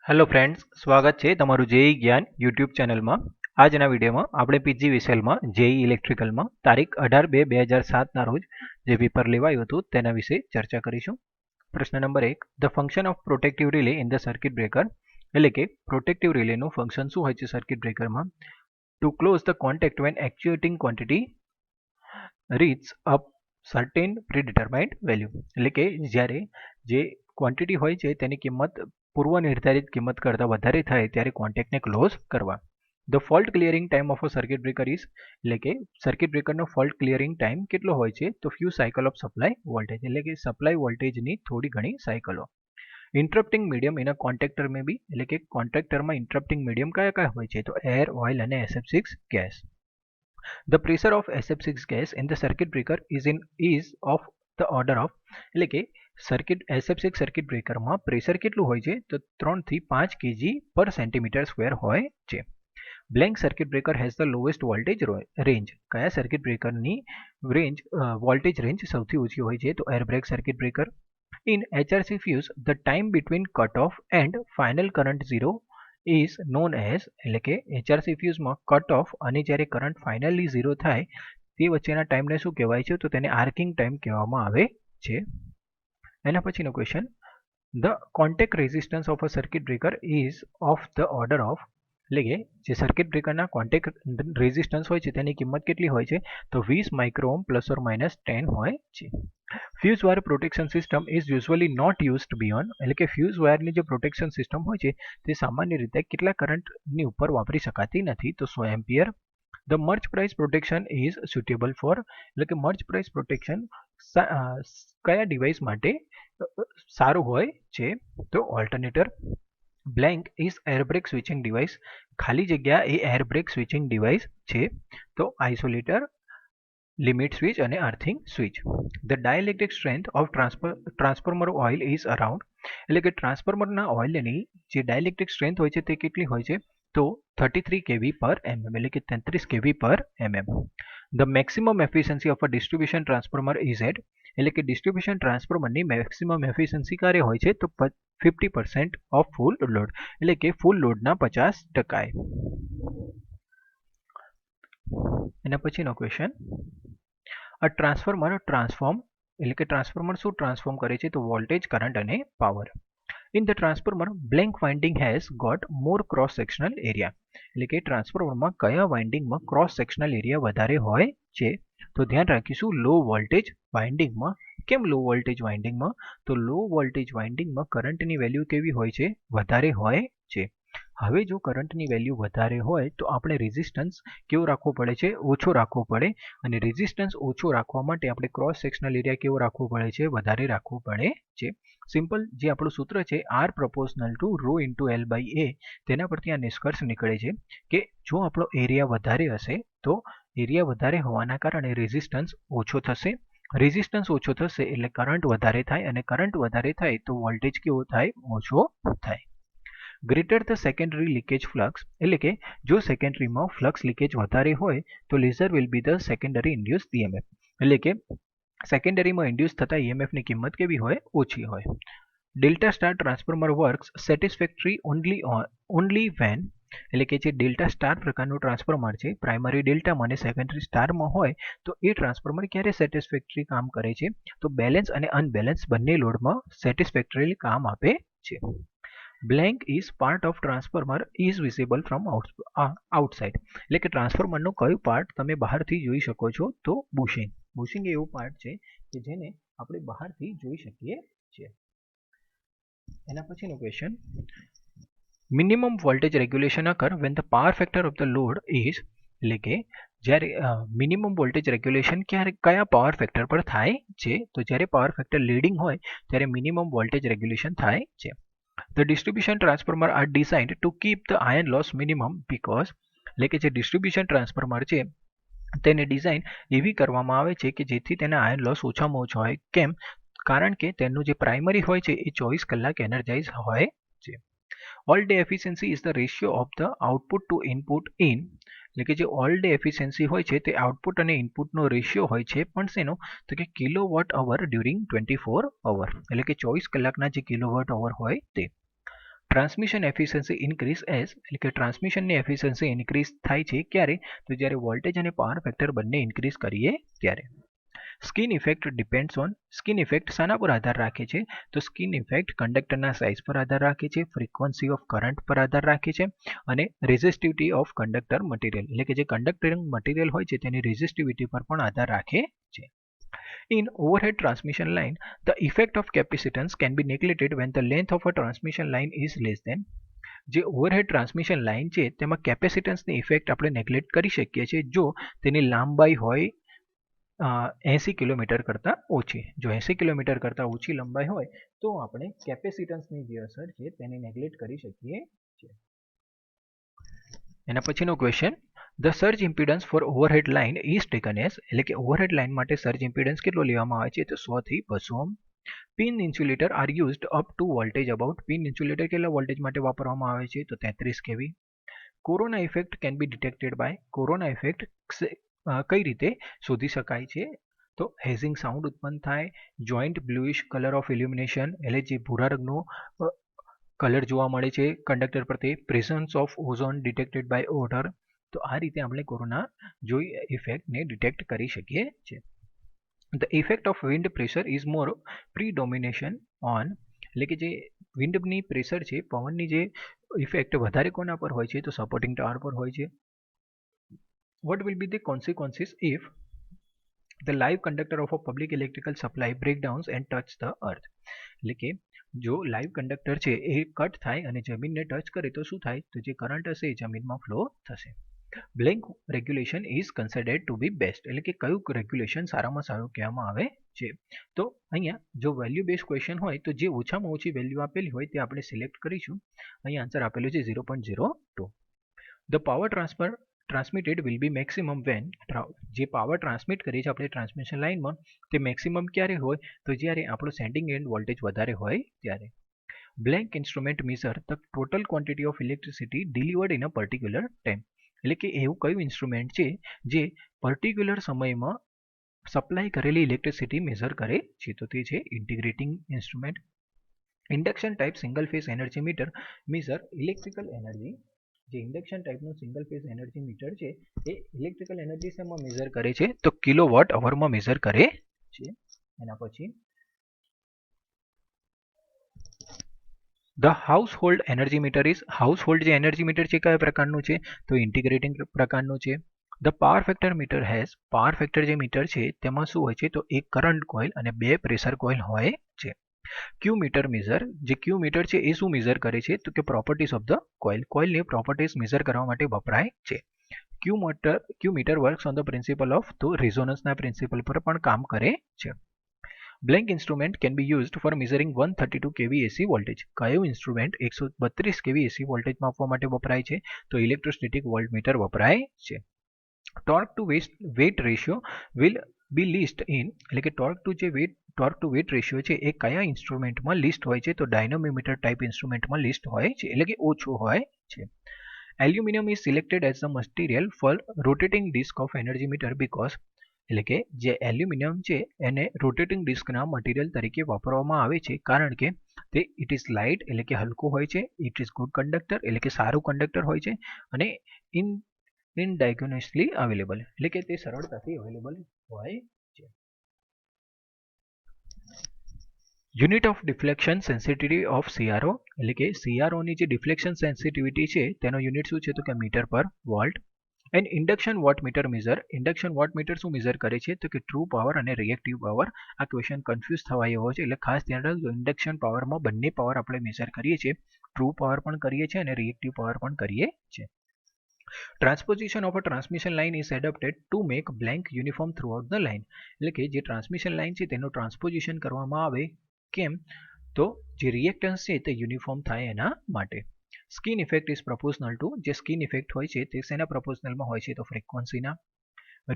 Hello friends, स्वागत है तमारू JEE ज्ञान यूट्यूब चैनल में। આજના વિડીયોમાં આપણે પીજી વિસેલમાં જેઈ ઇલેક્ટ્રિકલમાં તારીખ 18/2/2007 રોજ જે પેપર લેવાયું હતું તેના વિશે ચર્ચા કરીશું। પ્રશ્ન number 1, the function of protective relay in the circuit breaker, એટલે કે પ્રોટેક્ટિવ રિલેનું ફંક્શન શું હોય છે સર્કિટ બ્રેકરમાં? To close the contact when actuating quantity reach up certain predetermined value, એટલે કે જ્યારે જે ક્વોન્ટિટી હોય છે તેની કિંમત પૂર્વ નિર્ધારિત કિંમત કરતાં વધારે થાય ત્યારે કોન્ટેક્ટને ક્લોઝ કરવા। The fault clearing time of a circuit breaker is, એટલે કે સર્કિટ બ્રેકરનો ફોલ્ટ ક્લિયરિંગ ટાઈમ કેટલો હોય છે? તો few cycle of supply voltage, એટલે કે સપ્લાય વોલ્ટેજની થોડી ઘણી સાયકલો। Interrupting medium in a contactor may be, એટલે કે કોન્ટેક્ટરમાં ઇન્ટરપ્ટિંગ મીડિયમ કયા કયા હોય છે? તો એર, ઓઇલ અને SF6 gas. The pressure of SF6 gas in the circuit breaker ease of the order of, એટલે કે સર્કિટ SF6 સર્કિટ બ્રેકરમાં પ્રેશર કેટલું હોય છે? તો 3 થી 5 kg પર સેન્ટીમીટર સ્ક્વેર હોય છે। Blank circuit breaker has the lowest voltage range, કયા સર્કિટ બ્રેકરની વોલ્ટેજ રેન્જ સૌથી ઓછી હોય છે? તો air break circuit breaker. In HRC fuse the time between cut off and final current zero is known as, એટલે કે HRC ફ્યુઝમાં કટ ઓફ અને જ્યારે કરંટ ફાઇનલી ઝીરો થાય તે વચ્ચેના ટાઈમને શું કહેવાય છે? તો તેને આર્કિંગ ટાઈમ કહેવામાં આવે છે। એના પછીનો question, the contact resistance of a circuit breaker ease of the order of, એટલે કે જે સર્કિટ બ્રેકરના કોન્ટેક્ટ રેઝિસ્ટન્સ હોય છે તેની કિંમત કેટલી હોય છે? તો 20 માઇક્રોઓહ્મ ±10 હોય છે। Fuse wire protection system is usually not used beyond, એટલે કે ફ્યુઝ વાયરની જે પ્રોટેક્શન સિસ્ટમ હોય છે તે સામાન્ય રીતે કેટલા કરંટની ઉપર વાપરી શકાતી નથી? તો 100 ampere. The Merz price protection is suitable for, એટલે કે મર્જ પ્રાઇસ પ્રોટેક્શન કયા ડિવાઇસ માટે સારું હોય છે? તો alternator. Blank is air break switching device, ખાલી જગ્યા એ એર બ્રેક સ્વિચિંગ ડિવાઇસ છે। તો આઇસોલેટર, લિમિટ સ્વિચ અને earthing switch. The dielectric strength of transformer oil is around, એટલે કે ટ્રાન્સફોર્મરના ઓઇલની જે ડાઇલેક્ટ્રિક સ્ટ્રેન્થ હોય છે તે કેટલી હોય છે? તો 33 kV પર mm, એટલે કે 33 kV પર mm। The maximum efficiency of a distribution transformer is at, એટલે કે ડિસ્ટ્રીબ્યુશન ટ્રાન્સફોર્મરની મેક્સિમમ એફિશિયન્સી ક્યારે હોય છે? તો 50% ઓફ ફૂલ લોડ, એટલે કે ફૂલ લોડના 50%। એના પછીનો ક્વેશ્ચન, અ ટ્રાન્સફોર્મર ટ્રાન્સફોર્મ, એટલે કે ટ્રાન્સફોર્મર શું ટ્રાન્સફોર્મ કરે છે? તો વોલ્ટેજ, કરંટ અને power. In the transformer blank winding has got more cross sectional area, એટલે કે ટ્રાન્સફોર્મરમાં કયા વાઇન્ડિંગમાં ક્રોસ સેક્શનલ એરિયા વધારે હોય છે? તો ધ્યાન રાખીશું લો વોલ્ટેજ વાઇન્ડિંગમાં। કેમ લો વોલ્ટેજ વાઇન્ડિંગમાં? તો લો વોલ્ટેજ વાઇન્ડિંગમાં કરંટની વેલ્યુ કેવી હોય છે? વધારે હોય છે। હવે જો કરંટની વેલ્યુ વધારે હોય તો આપણે રેઝિસ્ટન્સ કેવો રાખવો પડે છે? ઓછો રાખવો પડે, અને રેઝિસ્ટન્સ ઓછો રાખવા માટે આપણે ક્રોસ સેક્શનલ એરિયા કેવો રાખવો પડે છે? વધારે રાખવો પડે છે। સિમ્પલ જે આપણું સૂત્ર છે R proportional to rho into L by A, તેના પરથી આ નિષ્કર્ષ નીકળે છે કે જો આપણો એરિયા વધારે હશે તો એરિયા વધારે હોવાના કારણે રેઝિસ્ટન્સ ઓછો થશે, રેઝિસ્ટન્સ ઓછો થશે એટલે કરંટ વધારે થાય, અને કરંટ વધારે થાય તો વોલ્ટેજ કેવો થાય? ઓછો થાય। Greater the secondary leakage flux, એટલે કે જો સેકન્ડરીમાં ફ્લક્સ લીકેજ વધારે હોય તો laser will be the secondary induce EMF, એટલે કે સેકન્ડરીમાં ઇન્ડ્યુસ થતા EMFની કિંમત કેવી હોય? ઓછી હોય। Delta star transformer works satisfactory only when, એટલે કે જે ડેલ્ટા સ્ટાર પ્રકારનું ટ્રાન્સફોર્મર છે પ્રાઇમરી ડેલ્ટામાં અને સેકન્ડરી સ્ટારમાં હોય તો એ ટ્રાન્સફોર્મર ક્યારે સેટિસ્ફેક્ટરી કામ કરે છે? તો બેલેન્સ અને અનબેલેન્સ બંને લોડમાં સેટિસ્ફેક્ટરી કામ આપે છે। Blank is part of transformer is visible from outside, એટલે કે ટ્રાન્સફોર્મરનું કયું પાર્ટ તમે બહારથી જોઈ શકો છો? તો બુશિંગ। બુશિંગ એવું પાર્ટ છે કે જેને આપણે બહારથી જોઈ શકીએ છીએ। એના પછીનો question, minimum voltage regulation અકર when the power factor of the load is, એટલે કે જ્યારે મિનિમમ વોલ્ટેજ રેગ્યુલેશન કયા પાવર ફેક્ટર પર થાય છે? તો જ્યારે પાવર ફેક્ટર લીડિંગ હોય ત્યારે મિનિમમ વોલ્ટેજ રેગ્યુલેશન થાય છે। The distribution transformer are designed to keep the iron loss minimum because, એટલે કે જે ડિસ્ટ્રીબ્યુશન ટ્રાન્સફોર્મર છે તેને ડિઝાઇન એવી કરવામાં આવે છે કે જેથી તેના આયર્ન લોસ ઓછામાં ઓછો હોય। કેમ? કારણ કે તેનું જે પ્રાઇમરી હોય છે એ 24 કલાક એનર્જાઇઝ હોય છે। All day efficiency is the ratio of the output to input in, એટલે કે જે ઓલ ડે એફિશિયન્સી હોય છે તે આઉટપુટ અને ઇનપુટનો રેશિયો હોય છે, પણ શેનો? તો કે કિલોવોટ અવર ડ્યુરિંગ 24 અવર, એટલે કે 24 કલાકના જે કિલોવોટ અવર હોય તે। ટ્રાન્સમિશન એફિશિયન્સી ઇન્ક્રીઝ એઝ એટલે કે ટ્રાન્સમિશનની એફિશિયન્સી ઇન્ક્રીઝ થાય છે ક્યારે તો જ્યારે વોલ્ટેજ અને પાવર ફેક્ટર બંને ઇન્ક્રીઝ કરીએ ત્યારે. Skin effect depends on skin effect શાના પર આધાર રાખે છે તો સ્કિન ઇફેક્ટ કંડક્ટરના સાઇઝ પર આધાર રાખે છે, ફ્રીક્વન્સી ઓફ કરંટ પર આધાર રાખે છે અને રેઝિસ્ટિવિટી ઓફ કંડક્ટર મટીરિયલ એટલે કે જે કંડક્ટરિંગ મટીરિયલ હોય છે તેની રેઝિસ્ટિવિટી પર પણ આધાર રાખે છે. In overhead transmission line, the effect of capacitance can be neglected when the length of a transmission line is less than. જે ઓવરહેડ ટ્રાન્સમિશન લાઇન છે તેમાં કેપેસિટન્સની ઇફેક્ટ આપણે નેગ્લેક્ટ કરી શકીએ છીએ જો તેની લંબાઈ હોય 80 કિલોમીટર કરતાં ઓછી. જો 80 કિલોમીટર કરતાં ઓછી લંબાઈ હોય તો આપણે કેપેસિટન્સની જે અસર છે તેને નેગ્લેક્ટ કરી શકીએ છીએ. એના પછીનો question, the surge impedance for overhead line is taken as એટલે કે ઓવરહેડ લાઇન માટે સર્જ ઇમ્પિડન્સ કેટલો લેવામાં આવે છે તો 100 થી 200 ohm. Pin insulator are used up to voltage about pin insulator કેટલા વોલ્ટેજ માટે વાપરવામાં આવે છે તો 33 kV. Corona effect can be detected by corona effect કઈ રીતે શોધી શકાય છે તો હેઝિંગ સાઉન્ડ ઉત્પન્ન થાય, જોઈન્ટ બ્લુઇશ કલર ઓફ ઇલ્યુમિનેશન એટલે જે ભૂરા રંગનો કલર જોવા મળે છે કંડક્ટર પર તે, presence of ozone detected by odour. તો આ રીતે આપણે કોરોના જોઈ ઇફેક્ટને ડિટેક્ટ કરી શકીએ છીએ. The effect of wind pressure is more predomination on એટલે કે જે વિન્ડની પ્રેશર છે પવનની જે ઇફેક્ટ વધારે કોના પર હોય છે તો સપોર્ટિંગ ટાવર પર હોય છે. What will be the consequences if the live conductor of a public electrical supply breakdowns and touch the earth એટલે કે જો લાઈવ કંડક્ટર છે એ કટ થાય અને જમીનને ટચ કરે તો શું થાય તો જે કરંટ હશે એ જમીનમાં ફ્લો થશે. Blank regulation is considered to be best એટલે કે કયું રેગ્યુલેશન સારામાં સારું કહેવામાં આવે છે તો અહીંયા જો વેલ્યુ બેઝ ક્વેશ્ચન હોય તો જે ઓછામાં ઓછી વેલ્યુ આપેલી હોય તે આપણે સિલેક્ટ કરીશું. અહીંયા આન્સર આપેલું છે 0.02. The power transmitted will be maximum when જે પાવર ટ્રાન્સમિટ કરીએ છીએ આપણે ટ્રાન્સમિશન લાઇનમાં તે મેક્સિમમ ક્યારે હોય તો જ્યારે આપણો સેન્ડિંગ એન્ડ વોલ્ટેજ વધારે હોય ત્યારે. Blank instrument measure the total quantity of electricity delivered in a particular time એટલે કે એવું કયું ઇન્સ્ટ્રુમેન્ટ છે જે પર્ટિક્યુલર સમયમાં સપ્લાય કરેલી ઇલેક્ટ્રિસિટી મેઝર કરે છે તો તે છે integrating instrument. Induction type single phase energy metre measure electrical energy જે ઇન્ડક્શન ટાઈપનું સિંગલ ફેઝ એનર્જી મીટર છે એ ઇલેક્ટ્રિકલ એનર્જી શેમાં મેઝર કરે છે તો કિલોવોટ અવરમાં મેઝર કરે છે. એના પછી the household energy meter is household જે એનર્જી મીટર છે કયા પ્રકારનું છે તો ઇન્ટિગ્રેટિંગ પ્રકારનું છે. The power factor meter has power factor જે મીટર છે તેમાં શું હોય છે તો એક કરંટ કોઇલ અને બે પ્રેશર કોઇલ હોય છે. ક્યુ મીટર મેઝર જે ક્યુ મીટર છે એ શું મેઝર કરે છે તો કે પ્રોપર્ટીઝ ઓફ ધ કોઇલ કોઇલની પ્રોપર્ટીઝ મેઝર કરવા માટે વપરાય છે. Q meter works on the principle of તો રેઝોનન્સના પ્રિન્સિપલ પર પણ કામ કરે છે. Blank instrument can be used for measuring 132 kV AC voltage કયું ઇન્સ્ટ્રુમેન્ટ 132 kV AC વોલ્ટેજ માપવા માટે વપરાય છે તો ઇલેક્ટ્રોસ્ટેટિક વોલ્ટમીટર વપરાય છે. Torque to weight ratio will be list in એટલે કે ટોર્ક ટુ વેટ રેશિયો છે એ કયા ઇન્સ્ટ્રુમેન્ટમાં લિસ્ટ હોય છે તો ડાયનોમીટર ટાઈપ ઇન્સ્ટ્રુમેન્ટમાં લિસ્ટ હોય છે એટલે કે ઓછું હોય છે. Aluminium is selected as the material for rotating disc of energy meter because એટલે કે જે એલ્યુમિનિયમ છે એને રોટેટિંગ ડિસ્કના મટીરિયલ તરીકે વાપરવામાં આવે છે કારણ કે તે ઇટ ઇઝ લાઇટ એટલે કે હલકું હોય છે, ઇટ ઇઝ ગુડ કંડક્ટર એટલે કે સારું કંડક્ટર હોય છે અને ઇનડાયગોનિયસલી અવેલેબલ એટલે કે તે સરળતાથી અવેલેબલ હોય છે. Unit of deflection sensitivity of CRO એટલે કે CROની જે ડિફ્લેક્શન સેન્સિટિવિટી છે તેનો યુનિટ શું છે તો કે મીટર પર volt. And induction wattmeter measure induction wattmeter શું મેઝર કરે છે તો કે ટ્રુ પાવર અને રિએક્ટિવ પાવર. આ ક્વેશ્ચન કન્ફ્યુઝ થવા એવો છે એટલે ખાસ ધ્યાન રાખજો ઇન્ડક્શન પાવરમાં બંને પાવર આપણે મેઝર કરીએ છીએ, ટ્રુ પાવર પણ કરીએ છીએ અને રિએક્ટિવ પાવર પણ કરીએ છીએ. Transposition of a transmission line is adapted to make blank uniform throughout the line એટલે કે જે ટ્રાન્સમિશન લાઇન છે તેનું ટ્રાન્સપોઝિશન કરવામાં આવે કેમ તો જે રિએક્ટન્સ છે તે યુનિફોર્મ થાય એના માટે. Skin effect is proportional to જે સ્કિન ઇફેક્ટ હોય છે તે શેના પ્રપોઝનલમાં હોય છે તો ફ્રીક્વન્સીના.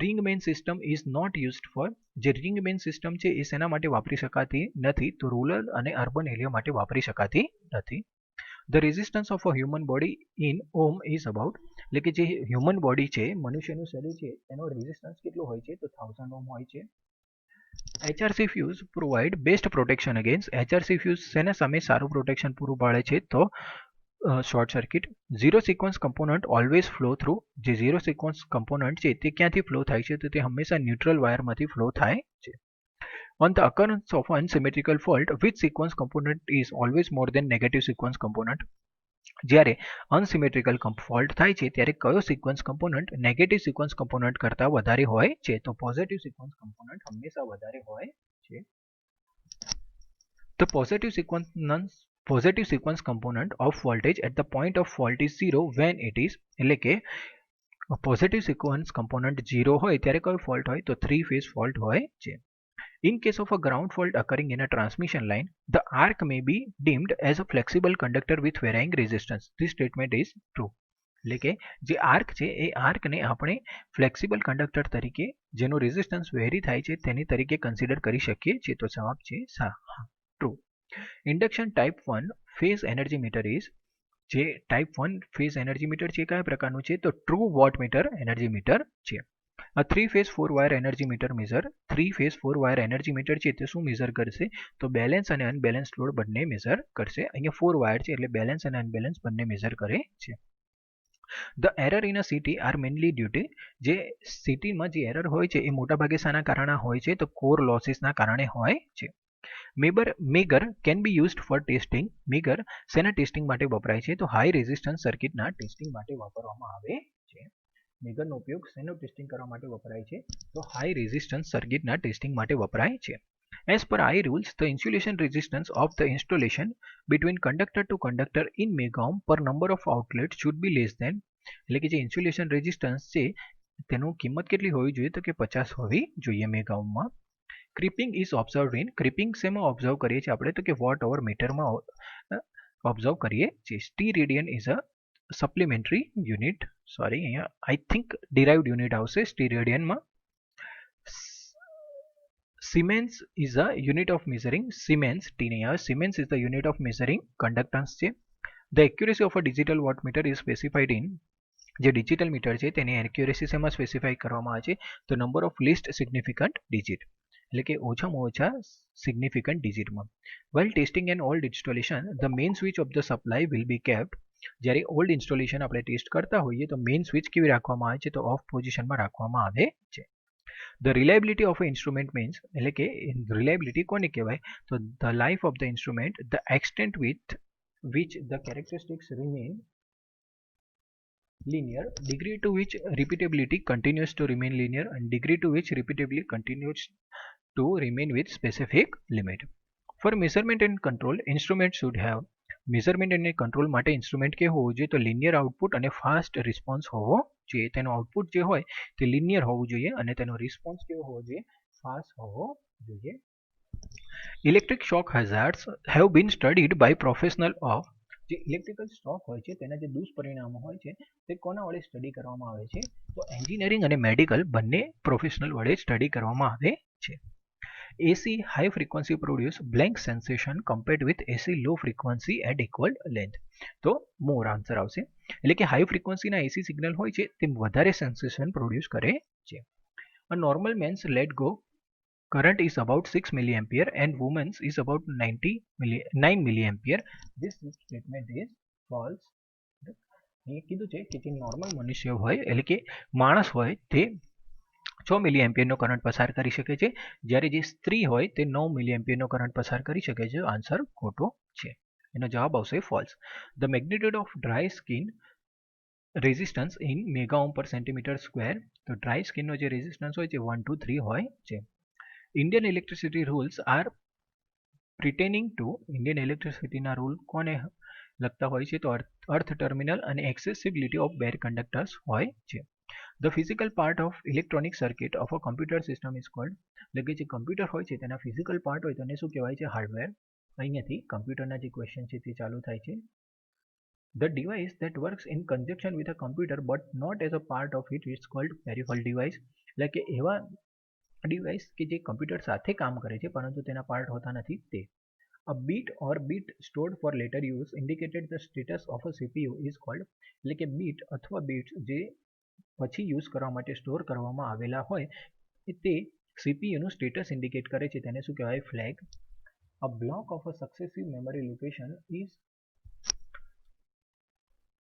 Ring main system is not used for જે રિંગ મેન સિસ્ટમ છે એ શેના માટે વાપરી શકાતી નથી તો રૂરલ અને અર્બન એરિયા માટે વાપરી શકાતી નથી. The resistance of a human body in Om is about એટલે કે જે હ્યુમન બોડી છે મનુષ્યનું શરીર છે એનો રેઝિસ્ટન્સ કેટલો હોય છે તો 1000 ઓમ હોય છે. HRC fuse provide best protection against HRC fuse સેના સામે સારું પ્રોટેક્શન પૂરું પાડે છે તો short circuit. Zero sequence component always flow through. જે ઝીરો સિક્વન્સ કમ્પોનન્ટ છે તે ક્યાંથી ફ્લો થાય છે તો તે હંમેશા ન્યુટ્રલ વાયરમાંથી ફ્લો થાય છે. On the occurrence of unsymmetrical fault, which sequence component is always more than negative sequence component? જ્યારે અનસિમેટ્રિકલ ફોલ્ટ થાય છે ત્યારે કયો sequence component negative sequence component કરતા વધારે હોય છે તો પોઝિટિવ સિક્વન્સ કમ્પોનન્ટ હંમેશા વધારે હોય છે. The positive sequence component of voltage at the point of fault is 0 when it is એટલે કે પોઝિટિવ સિક્વન્સ કમ્પોનન્ટ 0 હોય ત્યારે કયો ફોલ્ટ હોય તો 3 phase fault હોય છે. In case of a ground fault occurring in a transmission line, the arc may be deemed as a flexible conductor with varying resistance. This statement is true. એટલે કે જે આર્ક છે એ આર્કને આપણે flexible conductor તરીકે જેનો resistance very થાય છે તેની તરીકે કન્સિડર કરી શકીએ છીએ તો જવાબ છે true. Induction type 1 phase energy meter is જે ટાઈપ 1 ફેઝ એનર્જી મીટર છે કયા પ્રકારનું છે તો true watt meter energy meter છે. A 3 phase 4 wire energy meter measure 3 phase 4 wire energy meter છે તે શું મેઝર કરશે તો બેલેન્સ અને અનબેલેન્સ લોડ બંને મેઝર કરશે. અહીંયા 4 વાયર છે એટલે બેલેન્સ અને અનબેલેન્સ બંને મેઝર કરે છે. The error in a CT are mainly due to જે CTમાં જે એરર હોય છે એ મોટાભાગે શાના કારણે હોય છે તો કોર લોસીસના કારણે હોય છે. Megger can be used four testing. Megger શેના ટેસ્ટિંગ માટે વપરાય છે તો હાઈ રેઝિસ્ટન્સ સર્કિટના ટેસ્ટિંગ માટે વાપરવામાં આવે છે. મેગરનો ઉપયોગ શેનો ટેસ્ટિંગ કરવા માટે વપરાય છે તો હાઈ રેઝિસ્ટન્સ સર્કિટના ટેસ્ટિંગ માટે વપરાય છે. As per I rules, the insulation resistance of the installation between conductor to conductor in megohm per number of outlets should be less than એટલે કે જે ઇન્સ્યુલેશન રેઝિસ્ટન્સ છે તેનું કિંમત કેટલી હોવી જોઈએ તો કે 50 હોવી જોઈએ મેગાઓહમમાં. Creeping is observed in creeping શેમાં ઓબ્ઝર્વ કરીએ છીએ આપણે તો કે વોટ ઓવર મીટરમાં ઓબ્ઝર્વ કરીએ છીએ. Steradian is a supplementary unit sorry અહીંયા આઈ થિંક ડિરાઇવડ યુનિટ આવશે સ્ટી રેડિયનમાં. Siemens is a unit of measuring Siemens Siemens is the unit of measuring conductance છે. The accuracy of a digital wattmeter is specified in જે digital meter છે તેની accuracy શેમાં specify કરવામાં આવે છે તો number of least significant digit એટલે કે ઓછામાં ઓછા સિગ્નિફિકન્ટ ડિજિટમાં. While testing an old installation, the main switch of the supply will be kept. જ્યારે ઓલ્ડ ઇન્સ્ટોલેશન આપણે ટેસ્ટ કરતા હોઈએ તો મેઇન સ્વિચ કેવી રાખવામાં આવે છે તો ઓફ પોઝિશનમાં રાખવામાં આવે છે. The reliability of an instrument means એટલે કે reliability કોને કહેવાય તો the life of the instrument, the extent with which the characteristics remain linear, degree to which repeatability continues to remain linear, and degree to which repeatability continues to remain with specific limit. For measurement and control, instrument should have measurement અને control માટે instrument કેવું હોવું જોઈએ તો linear output અને fast response હોવો જોઈએ. તેનો આઉટપુટ જે હોય તે લિનિયર હોવું જોઈએ અને તેનો રિસ્પોન્સ કેવો હોવો જોઈએ ફાસ્ટ હોવો જોઈએ. Electric shock hazards have been studied by professional of જે ઇલેક્ટ્રિકલ શોક હોય છે તેના જે દુષ્પરિણામો હોય છે તે કોના વડે સ્ટડી કરવામાં આવે છે તો એન્જિનિયરિંગ અને મેડિકલ બંને પ્રોફેશનલ વડે સ્ટડી કરવામાં આવે છે. AC high frequency produce blank sensation compared with AC low frequency at equal length. તો મોર આન્સર આવશે એટલે કે હાઈ ફ્રીક્વન્સીના AC સિગ્નલ હોય છે તે વધારે સેન્સેશન પ્રોડ્યુસ કરે છે. A normal man's let go current is about 6 milliampere and women's is about 9 milliampere. This statement is false. એ કીધું છે કે જે નોર્મલ મનુષ્ય હોય એટલે કે માણસ હોય તે 6 મિલીએમ્પિયરનો કરંટ પસાર કરી શકે છે જ્યારે જે સ્ત્રી હોય તે 9 મિલીએમ્પિયરનો કરંટ પસાર કરી શકે છે. આન્સર ખોટો છે. એનો જવાબ આવશે false. The magnitude of dry skin resistance in mega ohm per centimetre square તો ડ્રાય સ્કિનનો જે રેઝિસ્ટન્સ હોય છે 1 to 3 હોય છે. Indian electricity rules are pertaining to Indian ઇલેક્ટ્રિસિટીના રૂલ કોને લગતા હોય છે તો અર્થ ટર્મિનલ અને એક્સેસિબિલિટી ઓફ બેર કંડક્ટર્સ હોય છે. The physical part of electronic circuit of a computer system is called એટલે કે જે કમ્પ્યુટર હોય છે તેના ફિઝિકલ પાર્ટ હોય તેને શું કહેવાય છે હાર્ડવેર. અહીંયાથી કમ્પ્યુટરના જે ક્વેશ્ચન છે તે ચાલુ થાય છે. The device that works in conjunction with a computer but not as a part of it is called peripheral device. એટલે કે એવા ડિવાઇસ કે જે કમ્પ્યુટર સાથે કામ કરે છે પરંતુ તેના પાર્ટ હોતા નથી તે. A bit or bit stored for later use indicated the status of a CPU is called એટલે કે બીટ અથવા બિટ્સ જે પછી યુઝ કરવા માટે સ્ટોર કરવામાં આવેલા હોય તે સીપીયુનું સ્ટેટસ ઇન્ડિકેટ કરે છે તેને શું કહેવાય? Flag. A block of a successive memory location is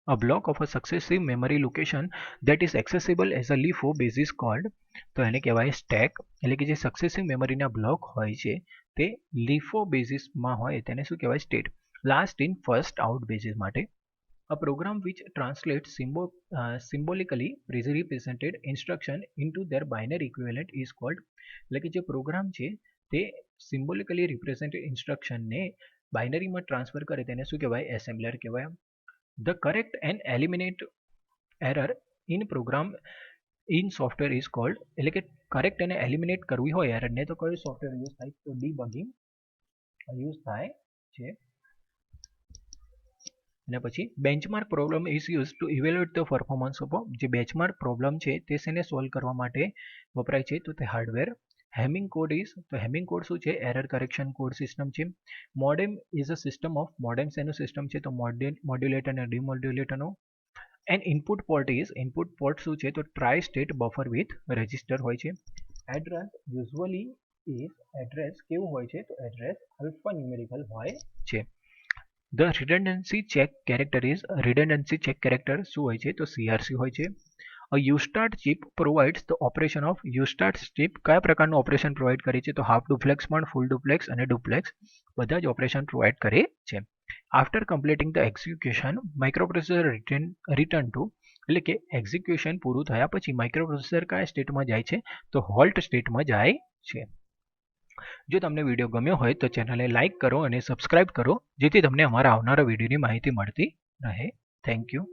a block of a successive memory location that is accessible as a LIFO base is called. તો એને કહેવાય સ્ટેક. એટલે કે જે સક્સેસિવ મેમરીના બ્લોક હોય છે તે LIFO બેઝિસમાં હોય તેને શું કહેવાય? State. Last in first out basis માટે. A program which translates symbolically represented instruction into their binary equivalent is called. એટલે કે જે પ્રોગ્રામ છે તે સિમ્બોલિકલી રિપ્રેઝેન્ટેડ ઇન્સ્ટ્રક્શનને બાઇનરીમાં ટ્રાન્સફર કરે તેને શું કહેવાય? એસેમ્બલર કહેવાય. The correct and eliminate error in program in software is called. એટલે કે કરેક્ટ અને એલિમિનેટ કરવી હોય એરરને તો કયું સોફ્ટવેર યુઝ થાય? તો ડીબગિંગ યુઝ થાય છે. અને પછી benchmark problem is use to evaluate the performance of. જે બેન્ચમાર્ક પ્રોબ્લેમ છે તે શેને સોલ્વ કરવા માટે વપરાય છે? તો તે હાર્ડવેર. Hamming code is. તો હેમિંગ કોડ શું છે? એરર કરેક્શન કોડ સિસ્ટમ છે. Modem is a system of. Modem શેનું સિસ્ટમ છે? તો મોડ્યુલેટર અને ડિમોડ્યુલેટરનો. And input port is. Input port શું છે? તો tri state buffer with register હોય છે. Address usually is. એડ્રેસ કેવું હોય છે? તો એડ્રેસ આલ્ફા ન્યુમેરિકલ હોય છે. The redundancy check character is. redundancy check character શું હોય છે? તો CRC હોય છે. A USTART chip provides the operation of. USTART chip કયા પ્રકારનું ઓપરેશન પ્રોવાઈડ કરે છે? તો હાફ ડુપ્લેક્સ પણ, ફૂલ ડુપ્લેક્સ અને ડુપ્લેક્સ બધા જ ઓપરેશન પ્રોવાઈડ કરે છે. After completing the execution microprocessor return to. એટલે કે એક્ઝિક્યુશન પૂરું થયા પછી માઇક્રોપ્રોસેસર કયા સ્ટેટમાં જાય છે? તો હોલ્ટ સ્ટેટમાં જાય છે. જો તમને વિડીયો ગમ્યો હોય તો ચેનલને લાઇક કરો અને સબસ્ક્રાઇબ કરો જેથી તમને અમારા આવનારા વિડીયોની માહિતી મળતી રહે. Thank you.